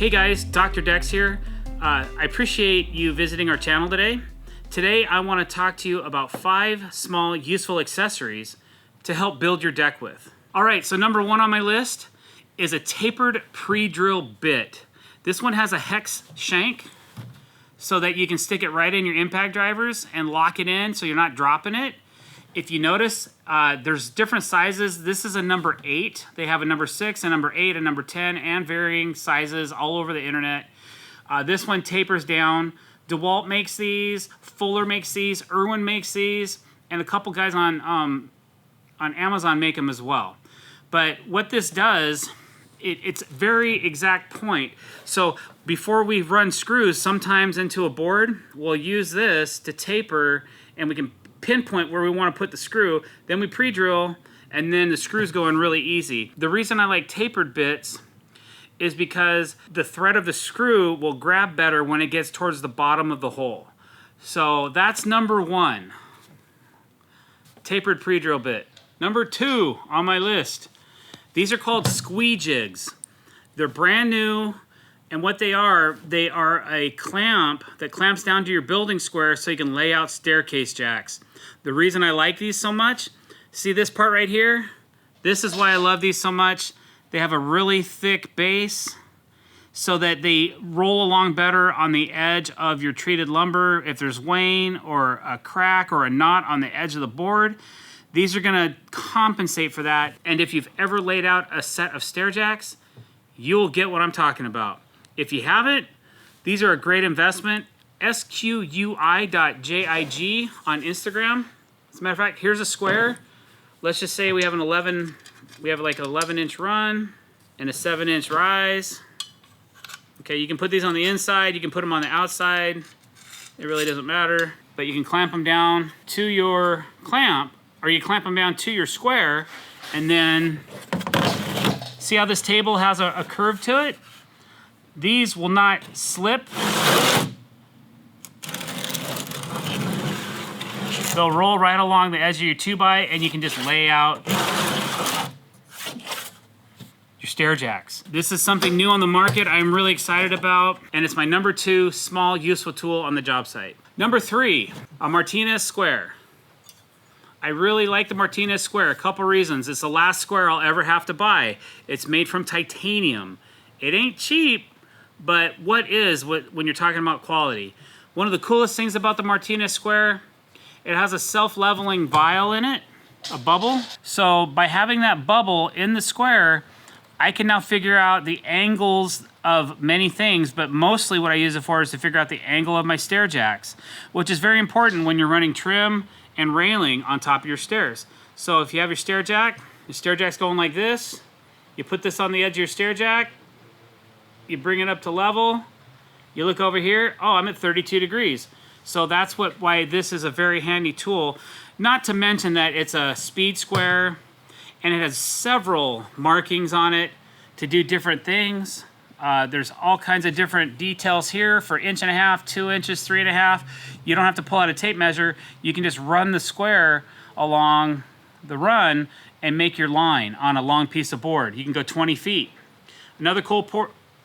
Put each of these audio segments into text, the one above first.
Hey guys, Dr. Decks here. I appreciate you visiting our channel today. Today I want to talk to you about 5 small useful accessories to help build your deck with. Alright, so number 1 on my list is a tapered pre-drill bit. This one has a hex shank so that you can stick it right in your impact drivers and lock it in so you're not dropping it. If you notice, there's different sizes. This is a number 8. They have a number 6, a number 8, a number 10, and varying sizes all over the internet. This one tapers down. DeWalt makes these, Fuller makes these, Irwin makes these, and a couple guys on Amazon make them as well. But what this does, it's very exact point. So before we run screws, sometimes into a board, we'll use this to taper, and we can pinpoint where we want to put the screw. Then we pre-drill, and then the screws go in really easy. The reason I like tapered bits is because the thread of the screw will grab better when it gets towards the bottom of the hole. So that's number 1, tapered pre-drill bit. Number 2 on my list, these are called SQUI.JIGs. They're brand new, and what they are a clamp that clamps down to your building square so you can lay out staircase jacks. The reason I like these so much, see this part right here? This is why I love these so much. They have a really thick base so that they roll along better on the edge of your treated lumber. If there's wane or a crack or a knot on the edge of the board, these are gonna compensate for that. And if you've ever laid out a set of stair jacks, you'll get what I'm talking about. If you haven't, these are a great investment. SQUI.JIG on Instagram. As a matter of fact, here's a square. Let's just say we have like an 11-inch run and a 7-inch rise. Okay, you can put these on the inside, you can put them on the outside. It really doesn't matter. But you can clamp them down to your clamp, or you clamp them down to your square, and then see how this table has a curve to it? These will not slip. They'll roll right along the edge of your 2x, and you can just lay out your stair jacks. This is something new on the market I'm really excited about, and it's my number 2 small useful tool on the job site. Number 3, a Martinez square. I really like the Martinez square, a couple reasons. It's the last square I'll ever have to buy. It's made from titanium. It ain't cheap, but when you're talking about quality? One of the coolest things about the Martinez square, it has a self-leveling vial in it, a bubble. So by having that bubble in the square, I can now figure out the angles of many things, but mostly what I use it for is to figure out the angle of my stair jacks, which is very important when you're running trim and railing on top of your stairs. So if you have your stair jack's going like this, you put this on the edge of your stair jack, you bring it up to level, you look over here, oh, I'm at 32 degrees. So that's why this is a very handy tool. Not to mention that it's a speed square, and it has several markings on it to do different things. There's all kinds of different details here for 1.5 inches, 2 inches, 3.5. You don't have to pull out a tape measure. You can just run the square along the run and make your line on a long piece of board. You can go 20 feet. Another cool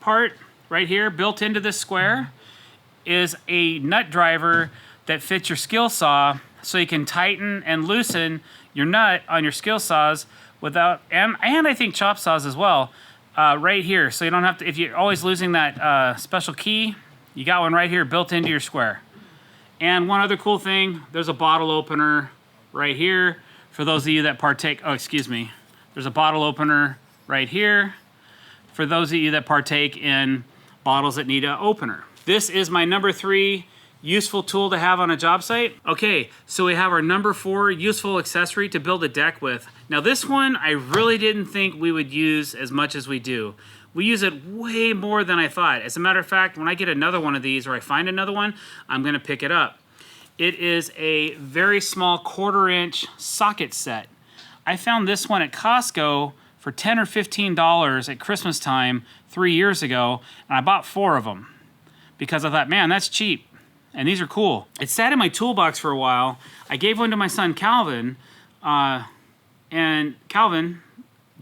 part right here, built into this square, is a nut driver that fits your skill saw, so you can tighten and loosen your nut on your skill saws without, and I think chop saws as well, right here. So you don't have to, if you're always losing that special key, you got one right here built into your square. And one other cool thing, there's a bottle opener right here for those of you that partake, there's a bottle opener right here for those of you that partake in bottles that need an opener. This is my number 3 useful tool to have on a job site. Okay, so we have our number 4 useful accessory to build a deck with. Now this one, I really didn't think we would use as much as we do. We use it way more than I thought. As a matter of fact, when I get another one of these, or I find another one, I'm gonna pick it up. It is a very small 1/4-inch socket set. I found this one at Costco for $10 or $15 at Christmas time 3 years ago, and I bought 4 of them because I thought, man, that's cheap. And these are cool. It sat in my toolbox for a while. I gave one to my son, Calvin. And Calvin,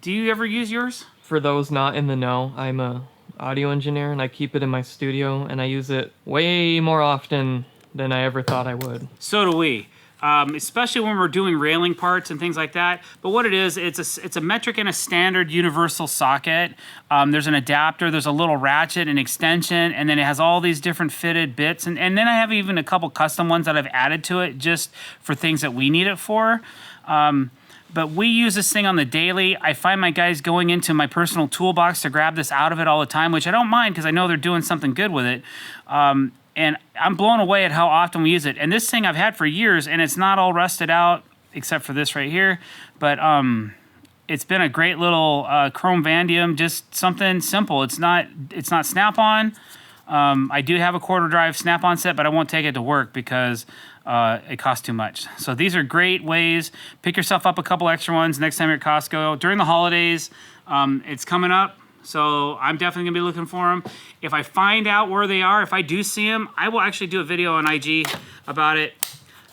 do you ever use yours? For those not in the know, I'm a audio engineer, and I keep it in my studio, and I use it way more often than I ever thought I would. So do we. Especially when we're doing railing parts and things like that. But what it is, it's a metric and a standard universal socket. There's an adapter, there's a little ratchet and extension, and then it has all these different fitted bits. And then I have even a couple custom ones that I've added to it just for things that we need it for. But we use this thing on the daily. I find my guys going into my personal toolbox to grab this out of it all the time, which I don't mind because I know they're doing something good with it. And I'm blown away at how often we use it. And this thing I've had for years, and it's not all rusted out, except for this right here. But it's been a great little chrome vanadium, just something simple. It's not Snap-on. I do have a quarter drive Snap-on set, but I won't take it to work because it costs too much. So these are great ways. Pick yourself up a couple extra ones next time you're at Costco. During the holidays, it's coming up. So I'm definitely gonna be looking for them. If I find out where they are, if I do see them, I will actually do a video on IG about it.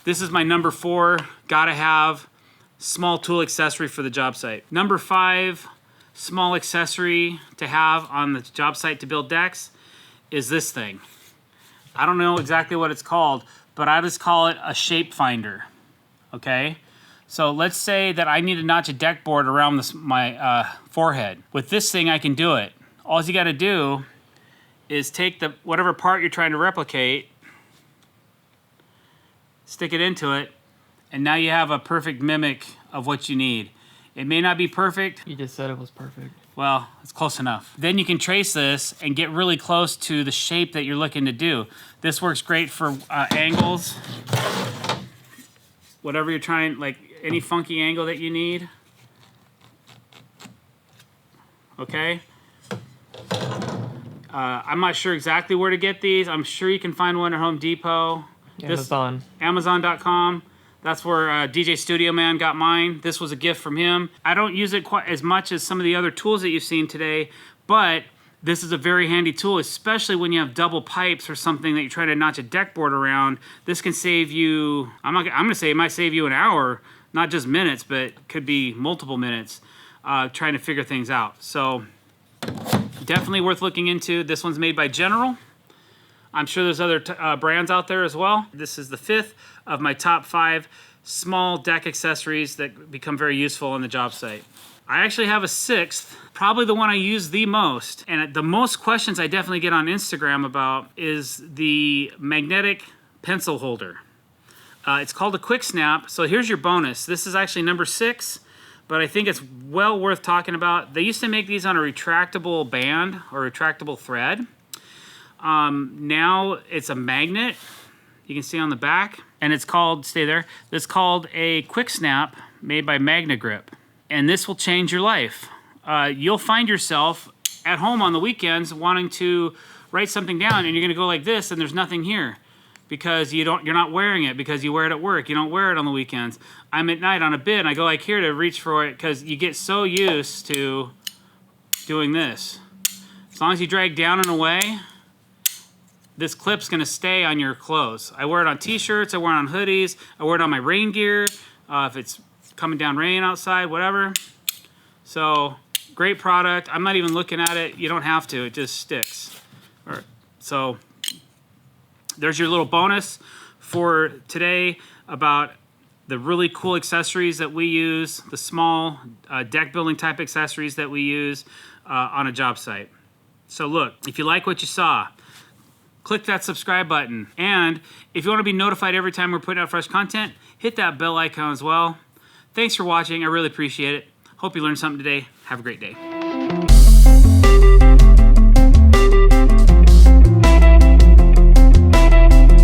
This is my number 4, gotta have small tool accessory for the job site. Number 5, small accessory to have on the job site to build decks is this thing. I don't know exactly what it's called, but I just call it a shape finder, okay? So let's say that I need to notch a deck board around my forehead. With this thing, I can do it. All you gotta do is take whatever part you're trying to replicate, stick it into it, and now you have a perfect mimic of what you need. It may not be perfect. You just said it was perfect. Well, it's close enough. Then you can trace this and get really close to the shape that you're looking to do. This works great for angles. Whatever you're trying, like any funky angle that you need. Okay? I'm not sure exactly where to get these. I'm sure you can find one at Home Depot. Amazon. Amazon.com. That's where DJ Studio Man got mine. This was a gift from him. I don't use it quite as much as some of the other tools that you've seen today, but this is a very handy tool, especially when you have double pipes or something that you're trying to notch a deck board around. This can save you, I'm gonna say it might save you an hour, not just minutes, but could be multiple minutes trying to figure things out. So definitely worth looking into. This one's made by General. I'm sure there's other brands out there as well. This is the 5th of my top 5 small deck accessories that become very useful on the job site. I actually have a 6th, probably the one I use the most. And the most questions I definitely get on Instagram about is the magnetic pencil holder. It's called a Quick Snap. So here's your bonus. This is actually number 6, but I think it's well worth talking about. They used to make these on a retractable band or retractable thread. Now it's a magnet. You can see on the back, and it's called, stay there, it's called a Quick Snap made by MagnaGrip. And this will change your life. You'll find yourself at home on the weekends wanting to write something down, and you're gonna go like this, and there's nothing here because you're not wearing it because you wear it at work. You don't wear it on the weekends. I'm at night on a bid, and I go like here to reach for it because you get so used to doing this. As long as you drag down and away, this clip's gonna stay on your clothes. I wear it on t-shirts, I wear it on hoodies, I wear it on my rain gear, if it's coming down rain outside, whatever. So, great product. I'm not even looking at it. You don't have to, it just sticks. All right. So, there's your little bonus for today about the really cool accessories that we use, the small deck building type accessories that we use on a job site. So look, if you like what you saw, click that subscribe button. And if you want to be notified every time we're putting out fresh content, hit that bell icon as well. Thanks for watching. I really appreciate it. Hope you learned something today. Have a great day.